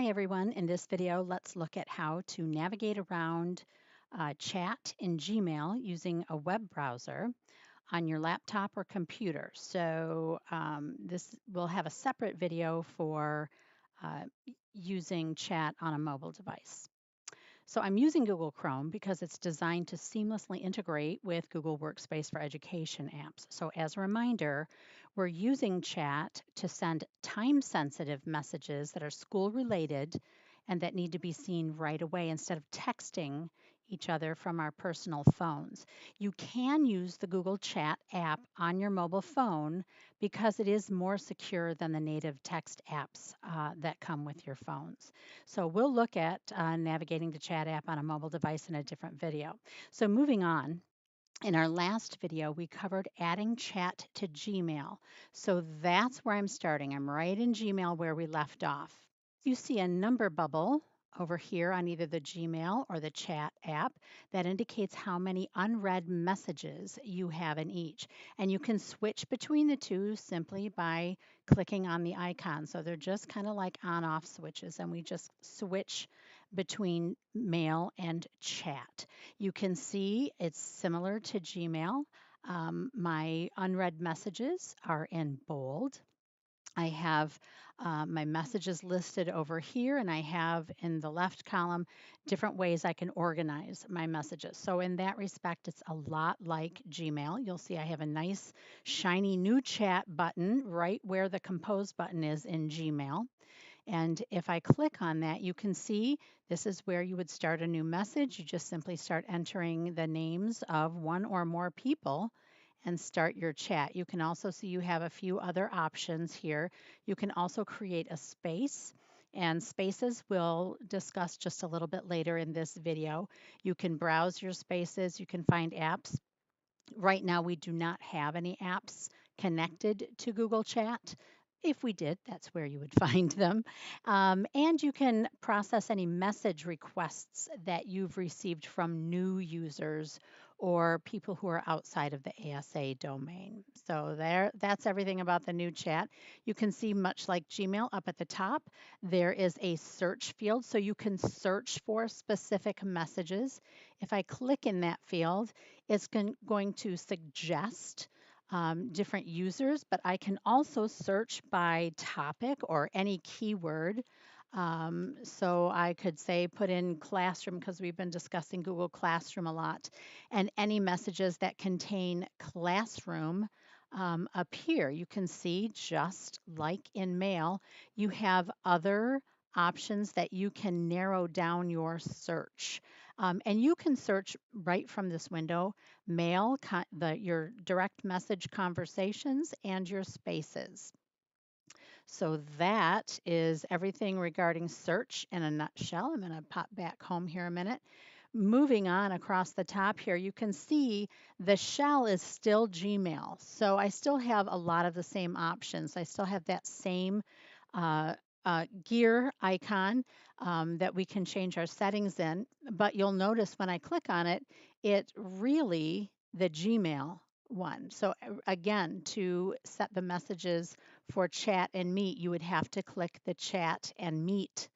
Hi everyone, in this video let's look at how to navigate around chat in Gmail using a web browser on your laptop or computer. This will have a separate video for using chat on a mobile device. So I'm using Google Chrome because it's designed to seamlessly integrate with Google Workspace for Education apps. So as a reminder, we're using chat to send time-sensitive messages that are school-related and that need to be seen right away instead of texting each other from our personal phones. You can use the Google Chat app on your mobile phone because it is more secure than the native text apps that come with your phones. So we'll look at navigating the chat app on a mobile device in a different video. So moving on, in our last video, we covered adding chat to Gmail. So that's where I'm starting. I'm right in Gmail where we left off. You see a number bubble over here on either the Gmail or the chat app that indicates how many unread messages you have in each. And you can switch between the two simply by clicking on the icon. So they're just kind of like on-off switches, and we just switch between mail and chat. You can see it's similar to Gmail. My unread messages are in bold. I have my messages listed over here, and I have in the left column different ways I can organize my messages. So in that respect, it's a lot like Gmail. You'll see I have a nice shiny new chat button right where the compose button is in Gmail. And if I click on that, you can see this is where you would start a new message. You just simply start entering the names of one or more people and start your chat. You can also see you have a few other options here. You can also create a space, and spaces we'll discuss just a little bit later in this video. You can browse your spaces, you can find apps. Right now, we do not have any apps connected to Google Chat. If we did, that's where you would find them. And you can process any message requests that you've received from new users or people who are outside of the ASA domain. So that's everything about the new chat. You can see, much like Gmail, up at the top, there is a search field, so you can search for specific messages. If I click in that field, it's going to suggest different users, but I can also search by topic or any keyword. So I could say put in classroom because we've been discussing Google Classroom a lot, and any messages that contain classroom appear. You can see, just like in Mail, you have other options that you can narrow down your search. And you can search right from this window, mail, your direct message conversations, and your spaces. So that is everything regarding search in a nutshell. I'm going to pop back home here a minute. Moving on across the top here, you can see the shell is still Gmail. So I still have a lot of the same options. I still have that same uh, gear icon that we can change our settings in. But you'll notice when I click on it, it really the Gmail one. So again, to set the messages for chat and meet, you would have to click the chat and meet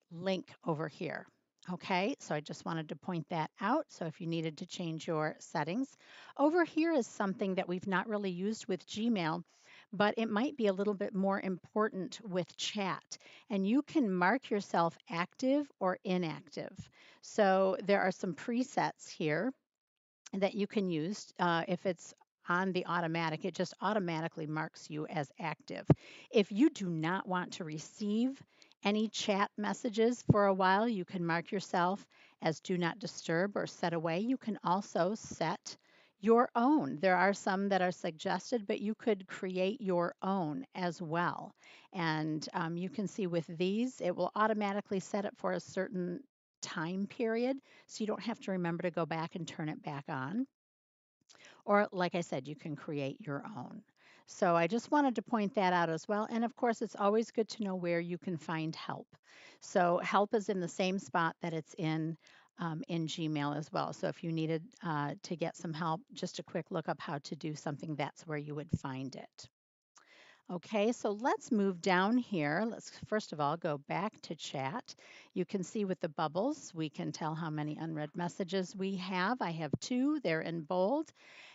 link over here. Okay, so I just wanted to point that out. So if you needed to change your settings, over here is something that we've not really used with Gmail, but it might be a little bit more important with chat. And you can mark yourself active or inactive. So there are some presets here that you can use. If it's on the automatic, it just automatically marks you as active. If you do not want to receive any chat messages for a while, you can mark yourself as do not disturb or set away. You can also set your own. There are some that are suggested, but you could create your own as well. And you can see with these, it will automatically set it for a certain time period, so you don't have to remember to go back and turn it back on. Or, like I said, you can create your own. So I just wanted to point that out as well. And of course, it's always good to know where you can find help. So help is in the same spot that it's in Gmail as well. So if you needed to get some help, just a quick look up how to do something, that's where you would find it. Okay, so let's move down here. Let's first of all go back to chat. You can see with the bubbles, we can tell how many unread messages we have. I have two, they're in bold,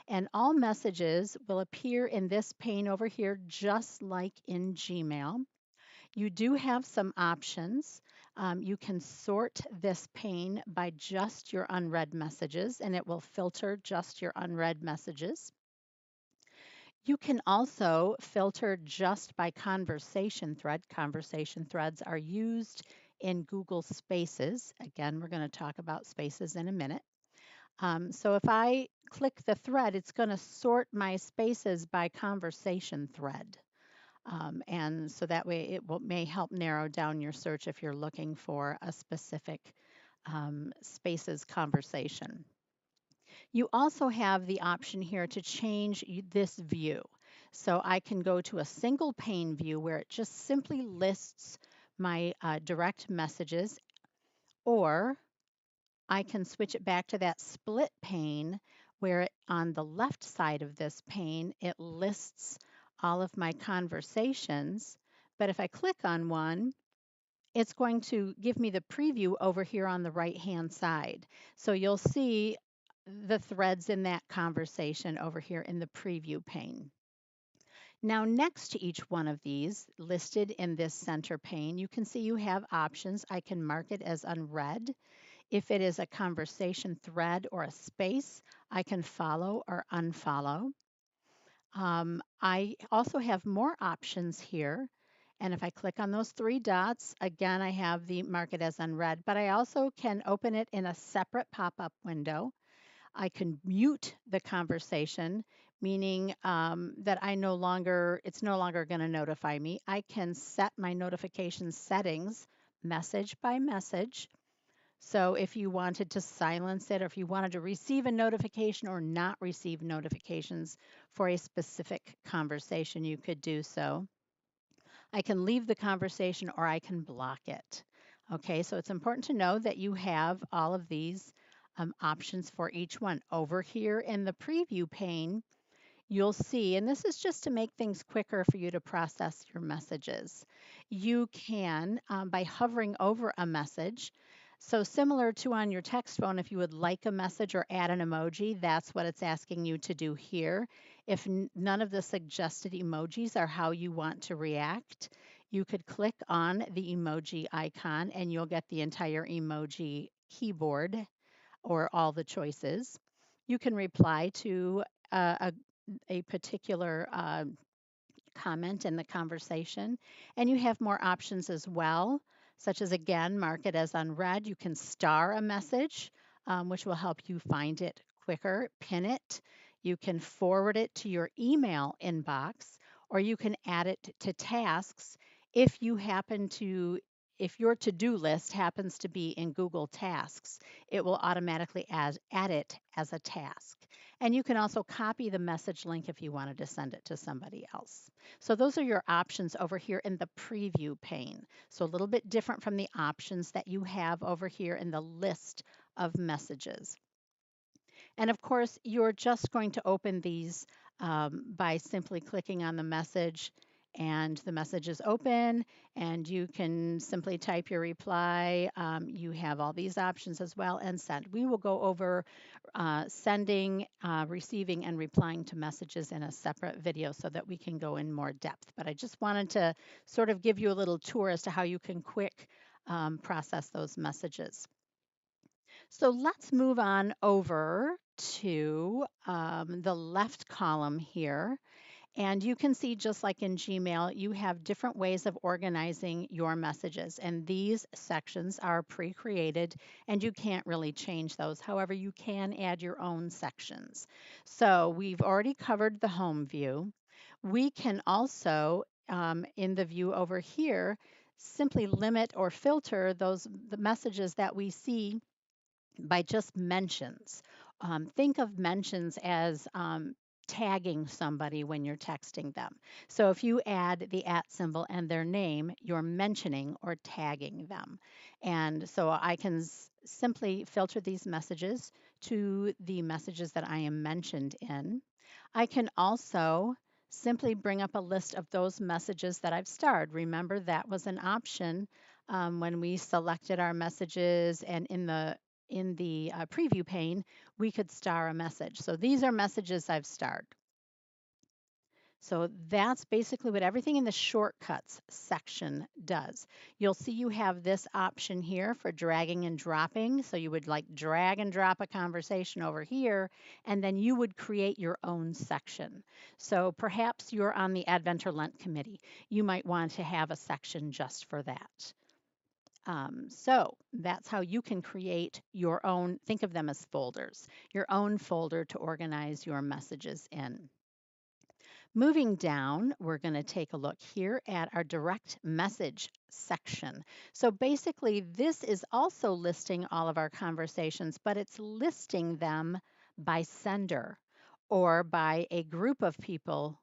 and all messages will appear in this pane over here, just like in Gmail. You do have some options. You can sort this pane by just your unread messages, and it will filter just your unread messages. You can also filter just by conversation thread. Conversation threads are used in Google Spaces. Again, we're going to talk about Spaces in a minute. So if I click the thread, it's going to sort my spaces by conversation thread. And so that way may help narrow down your search if you're looking for a specific Spaces conversation. You also have the option here to change this view. So I can go to a single pane view where it just simply lists my direct messages, or I can switch it back to that split pane where on the left side of this pane, it lists all of my conversations. But if I click on one, it's going to give me the preview over here on the right-hand side. So you'll see the threads in that conversation over here in the preview pane. Now, next to each one of these listed in this center pane, you can see you have options. I can mark it as unread. If it is a conversation thread or a space, I can follow or unfollow. I also have more options here. And if I click on those three dots, again, I have the mark it as unread, but I also can open it in a separate pop-up window. I can mute the conversation, meaning that it's no longer going to notify me. I can set my notification settings message by message. So if you wanted to silence it, or if you wanted to receive a notification or not receive notifications for a specific conversation, you could do so. I can leave the conversation or I can block it. Okay, so it's important to know that you have all of these options for each one. Over here in the preview pane, you'll see, and this is just to make things quicker for you to process your messages. You can, by hovering over a message, so similar to on your text phone, if you would like a message or add an emoji, that's what it's asking you to do here. If none of the suggested emojis are how you want to react, you could click on the emoji icon and you'll get the entire emoji keyboard or all the choices. You can reply to a particular comment in the conversation. And you have more options as well, such as again, mark it as unread. You can star a message, which will help you find it quicker, pin it. You can forward it to your email inbox, or you can add it to tasks if you happen to. If your to-do list happens to be in Google Tasks, it will automatically add it as a task. And you can also copy the message link if you wanted to send it to somebody else. So those are your options over here in the preview pane. So a little bit different from the options that you have over here in the list of messages. And of course, you're just going to open these by simply clicking on the message, and the message is open, and you can simply type your reply. You have all these options as well, and send. We will go over sending, receiving, and replying to messages in a separate video so that we can go in more depth. But I just wanted to sort of give you a little tour as to how you can quick process those messages. So let's move on over to the left column here. And you can see, just like in Gmail, you have different ways of organizing your messages. And these sections are pre-created and you can't really change those. However, you can add your own sections. So we've already covered the home view. We can also, in the view over here, simply limit or filter the messages that we see by just mentions. Think of mentions as tagging somebody when you're texting them. So if you add the @ symbol and their name, you're mentioning or tagging them. And so I can simply filter these messages to the messages that I am mentioned in. I can also simply bring up a list of those messages that I've starred. Remember, that was an option when we selected our messages, and in the preview pane, we could star a message. So these are messages I've starred. So that's basically what everything in the shortcuts section does. You'll see you have this option here for dragging and dropping. So you would like drag and drop a conversation over here, and then you would create your own section. So perhaps you're on the Advent or Lent committee. You might want to have a section just for that. So that's how you can create your own, think of them as folders, your own folder to organize your messages in. Moving down, we're going to take a look here at our direct message section. So basically, this is also listing all of our conversations, but it's listing them by sender or by a group of people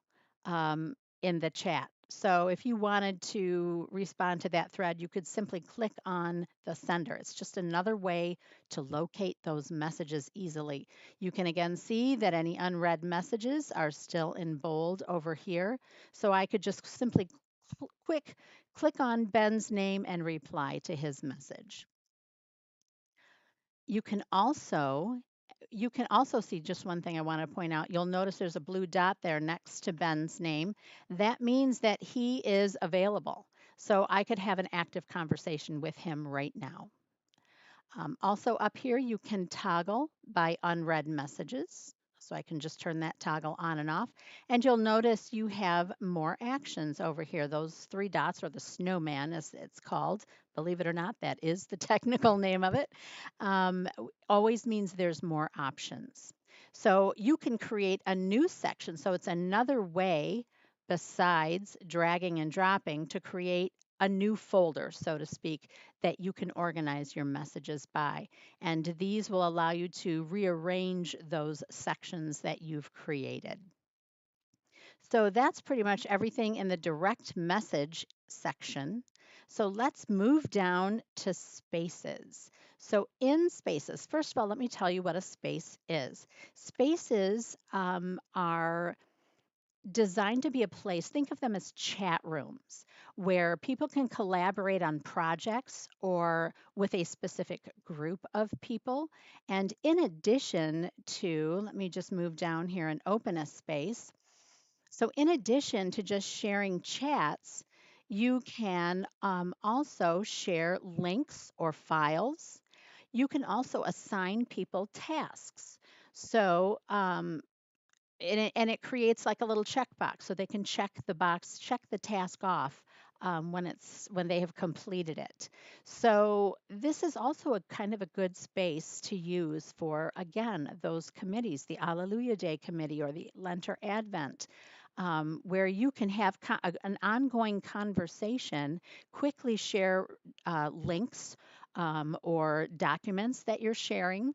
in the chat. So if you wanted to respond to that thread, you could simply click on the sender. It's just another way to locate those messages easily. You can again see that any unread messages are still in bold over here. So I could just simply click on Ben's name and reply to his message. You can also see just one thing I want to point out. You'll notice there's a blue dot there next to Ben's name. That means that he is available. So I could have an active conversation with him right now. Also up here, you can toggle by unread messages. So I can just turn that toggle on and off. And you'll notice you have more actions over here. Those three dots, or the snowman as it's called, believe it or not, that is the technical name of it, always means there's more options. So you can create a new section. So it's another way besides dragging and dropping to create a new folder, so to speak, that you can organize your messages by. And these will allow you to rearrange those sections that you've created. So that's pretty much everything in the direct message section. So let's move down to spaces. So in spaces, first of all, let me tell you what a space is. Spaces are designed to be a place, think of them as chat rooms where people can collaborate on projects or with a specific group of people. And in addition to, let me just move down here and open a space. So in addition to just sharing chats, you can also share links or files. You can also assign people tasks. So and it creates like a little checkbox so they can check the box, check the task off when they have completed it. So this is also a kind of a good space to use for, again, those committees, the Alleluia Day committee or the Lent or Advent, where you can have an ongoing conversation, quickly share links or documents that you're sharing,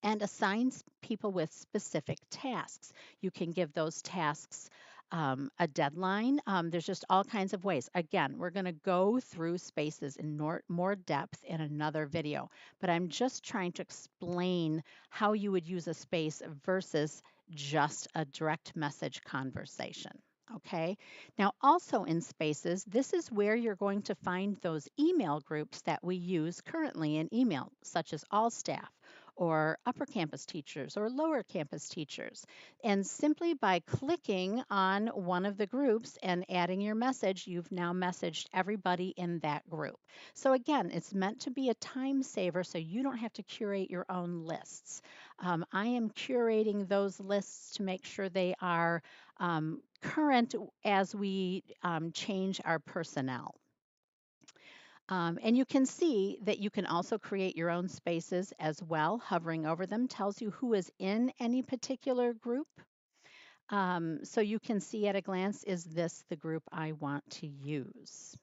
and assigns people with specific tasks. You can give those tasks a deadline. There's just all kinds of ways. Again, we're going to go through spaces in more depth in another video, but I'm just trying to explain how you would use a space versus just a direct message conversation. Okay. Now, also in spaces, this is where you're going to find those email groups that we use currently in email, such as all staff or upper campus teachers or lower campus teachers. And simply by clicking on one of the groups and adding your message, you've now messaged everybody in that group. So again, it's meant to be a time saver so you don't have to curate your own lists. I am curating those lists to make sure they are current as we change our personnel. And you can see that you can also create your own spaces as well. Hovering over them tells you who is in any particular group. So you can see at a glance, is this the group I want to use?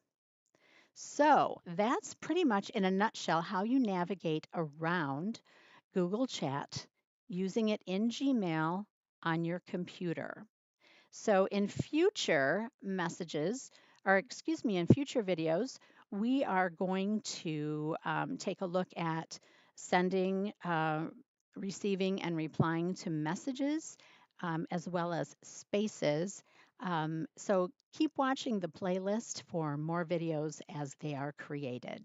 So that's pretty much in a nutshell how you navigate around Google Chat using it in Gmail on your computer. So in future messages, or excuse me, in future videos, we are going to take a look at sending, receiving, and replying to messages as well as spaces. So keep watching the playlist for more videos as they are created.